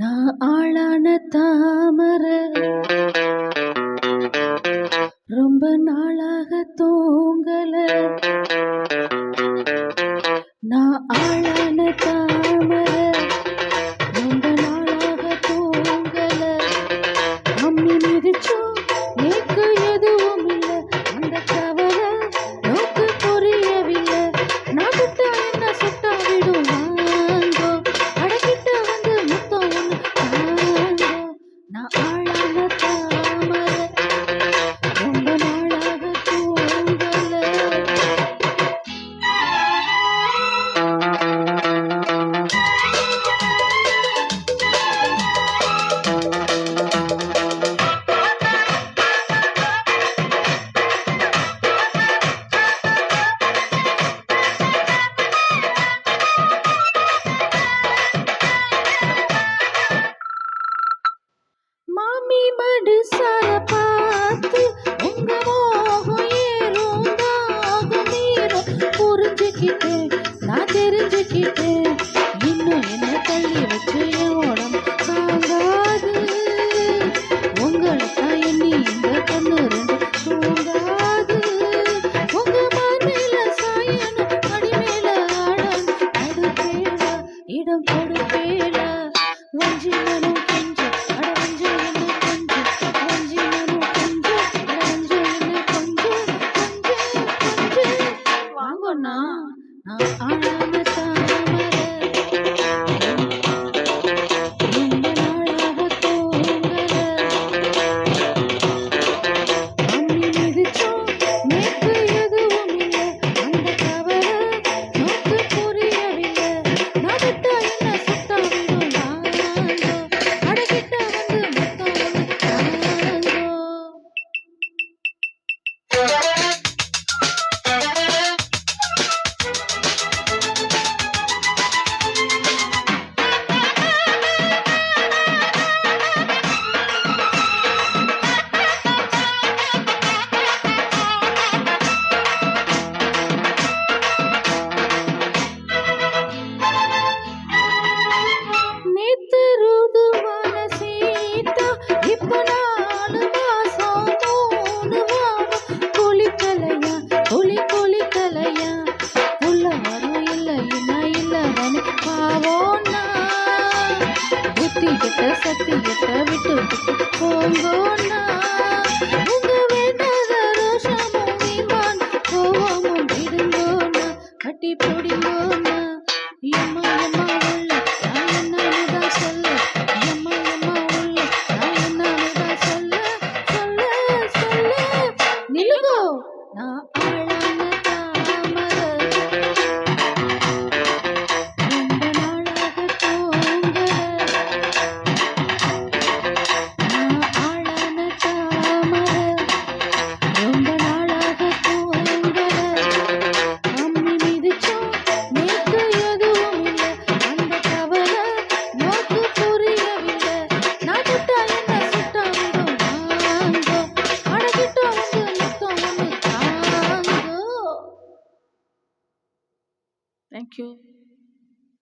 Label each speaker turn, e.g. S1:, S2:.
S1: நான் ஆளான தாமரை ரொம்ப நாளாக தூங்கல. நான் ஆளான தாமரை ரொம்ப நாளாக தூங்கல. அம்மி மிதிச்சோம் நேக்கு எதுவும் இல்லை. அந்த கவலை நோக்கு புரியவில்லை. நான் சுட்டா என்ன சுட்டா விடும் வாங்கோ. அடக்கிட்ட வந்து முத்தம் ஒன்று தாங்கோ. நான் ஆளான தாமரை ரொம்ப நாளாக தூங்கல. மாமி மடுசார பார்த்து உங்க மோகம் ஏறும் தாகம் மீறும். புரிஞ்சுக்கிட்டேன் நான் தெரிஞ்சுக்கிட்டேன். இன்னும் என்ன தள்ளி வச்சு என் உடம்பு தாங்காது. உங்களுக்கா எண்ணி இந்த கண்ணு ரெண்டு தூங்காது. உங்க மேல சாயணும் அடி மேல ஆடணும். அடுப்பேல இடம் கொடுப்பேல வஞ்சி மனம் கொஞ்சம் நான் ஆளான தாமரை ரொம்ப நாளாக தூங்கல. அம்மி மிதிச்சோம் நேக்கு எதுவும் இல்லை. அந்த கவலை நோக்கு புரியவில்லை. நான் சுட்டா என்ன சுட்டா விடும் வாங்கோ. அடக்கிட்ட வந்து முத்தம் ஒன்று தாங்கோ. நேத்து ருதுவான சீதா இப்ப 4 மாசம் 3 வாரம் குளிக்கலையா குளிக்கலையா. உள்ள வரும் இல்லைன்னா இல்லவனு பாவோன்னா. புத்தி கிட்ட சக்தி கிட்ட விட்டு விட்டு போங்கோன்னா. உங்க வேண்டாத ரோஷமும் வீமான் கோவமும் விடுங்கோன்னா. கட்டி போடிங்கோன்னா. எம்மா எம்மா உள்ள நான் என்னதான் சொல்ல. எம்மா எம்மா உள்ள நான் என்னதான் சொல்ல. நிலுங்கோ. நான் ஆளான தாமரை ரொம்ப நாளாக தூங்கல. நான் ஆளான தாமரை ரொம்ப நாளாக தூங்கல. அம்மி மிதிச்சோம் நேக்கு எதுவும் இல்லை. அந்த கவலை நோக்கு புரியவில்லை. நான் சுட்டா என்ன சுட்டா விடும் வாங்கோ. அடக்கிட்ட வந்து முத்தம் ஒன்று தாங்கோ. Thank you.